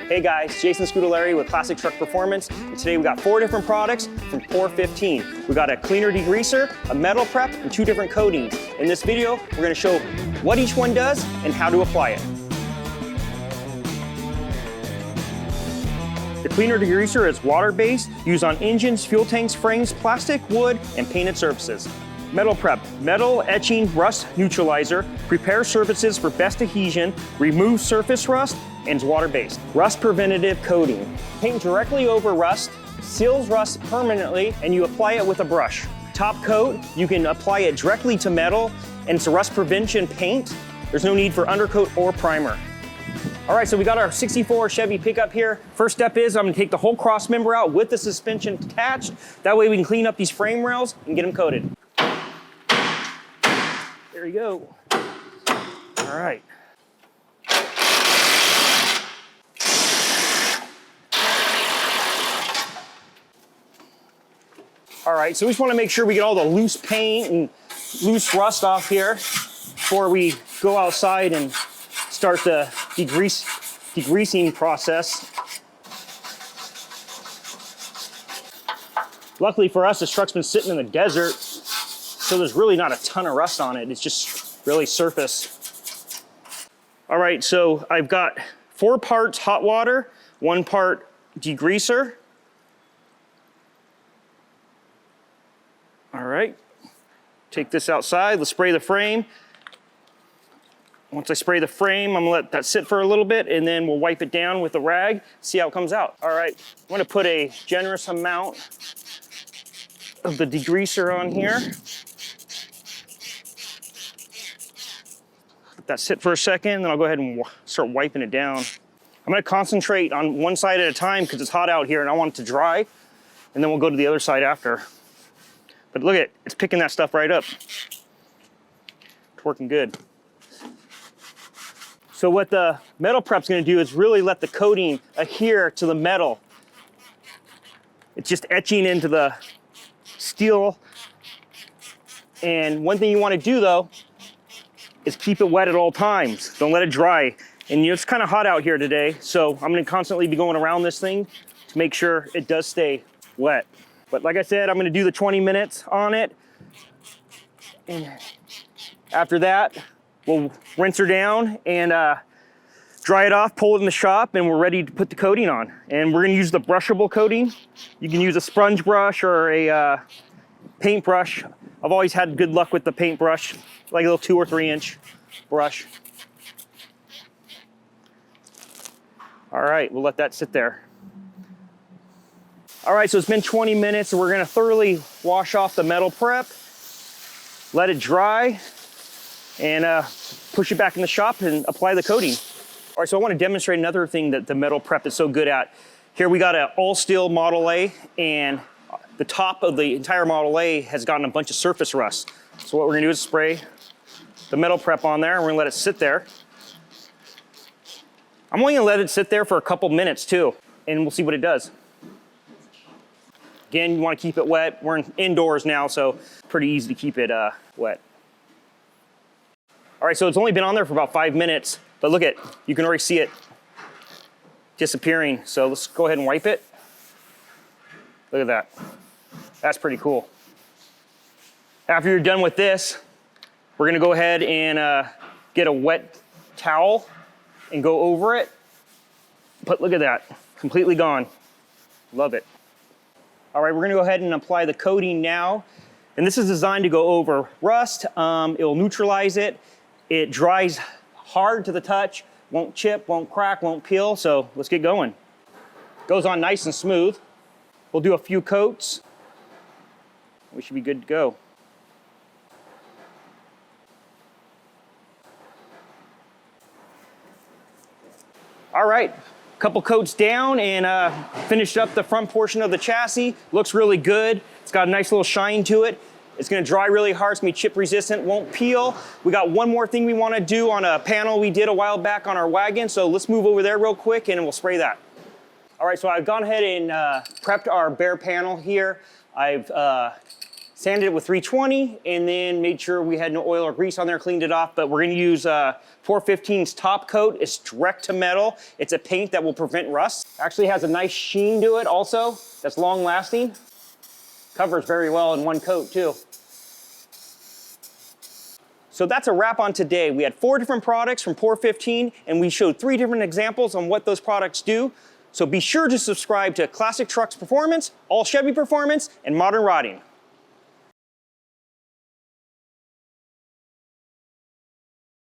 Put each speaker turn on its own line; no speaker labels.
Hey guys, Jason Scudellari with Classic Truck Performance, and today we got 4 different products from Core 15. We got a cleaner degreaser, a metal prep, and 2 different coatings. In this video, we're going to show what each one does and how to apply it. The cleaner degreaser is water-based, used on engines, fuel tanks, frames, plastic, wood, and painted surfaces. Metal prep, metal etching rust neutralizer, prepares surfaces for best adhesion, removes surface rust, and is water-based. Rust preventative coating. Paint directly over rust, seals rust permanently, and you apply it with a brush. Top coat, you can apply it directly to metal, and it's a rust prevention paint. There's no need for undercoat or primer. All right, so we got our 64 Chevy pickup here. First step is I'm gonna take the whole cross member out with the suspension attached. That way we can clean up these frame rails and get them coated. There you go. All right. All right, so we just want to make sure we get all the loose paint and loose rust off here before we go outside and start the degreasing process. Luckily for us, this truck's been sitting in the desert, so there's really not a ton of rust on it. It's just really surface. All right, so I've got 4 parts hot water, 1 part degreaser. All right, take this outside, let's spray the frame. Once I spray the frame, I'm gonna let that sit for a little bit and then we'll wipe it down with a rag, see how it comes out. All right, I'm gonna put a generous amount of the degreaser on here. Let that sit for a second, then I'll go ahead and start wiping it down. I'm gonna concentrate on one side at a time because it's hot out here and I want it to dry, and then we'll go to the other side after. But look at it, it's picking that stuff right up. It's working good. So what the metal prep's gonna do is really let the coating adhere to the metal. It's just etching into the steel. And one thing you wanna do though, is keep it wet at all times. Don't let it dry. And it's kind of hot out here today, so I'm gonna constantly be going around this thing to make sure it does stay wet. But like I said, I'm gonna do the 20 minutes on it. And after that, we'll rinse her down and dry it off, pull it in the shop, and we're ready to put the coating on. And we're gonna use the brushable coating. You can use a sponge brush or a paintbrush. I've always had good luck with the paintbrush, like a little 2 or 3 inch brush. All right, we'll let that sit there. All right, so it's been 20 minutes, and we're gonna thoroughly wash off the metal prep, let it dry, and push it back in the shop and apply the coating. All right, so I wanna demonstrate another thing that the metal prep is so good at. Here we got an all steel Model A, and the top of the entire Model A has gotten a bunch of surface rust. So what we're gonna do is spray the metal prep on there, and we're gonna let it sit there. I'm only gonna let it sit there for a couple minutes too, and we'll see what it does. Again, you wanna keep it wet. We're indoors now, so pretty easy to keep it wet. All right, so it's only been on there for about 5 minutes, but look at, you can already see it disappearing. So let's go ahead and wipe it. Look at that. That's pretty cool. After you're done with this, we're gonna go ahead and get a wet towel and go over it. But look at that, completely gone. Love it. All right, we're gonna go ahead and apply the coating now. And this is designed to go over rust. It will neutralize it. It dries hard to the touch, won't chip, won't crack, won't peel. So let's get going. Goes on nice and smooth. We'll do a few coats. We should be good to go. All right, couple coats down and finished up the front portion of the chassis. Looks really good. It's got a nice little shine to it. It's gonna dry really hard, it's gonna be chip resistant, won't peel. We got one more thing we wanna do on a panel we did a while back on our wagon, so let's move over there real quick and we'll spray that. All right, so I've gone ahead and prepped our bare panel here. I've Sanded it with 320 and then made sure we had no oil or grease on there, cleaned it off. But we're gonna use 415's top coat. It's direct to metal. It's a paint that will prevent rust. Actually has a nice sheen to it also, that's long lasting. Covers very well in one coat too. So that's a wrap on today. We had 4 different products from 415 and we showed 3 different examples on what those products do. So be sure to subscribe to Classic Trucks Performance, All Chevy Performance, and Modern Rodding.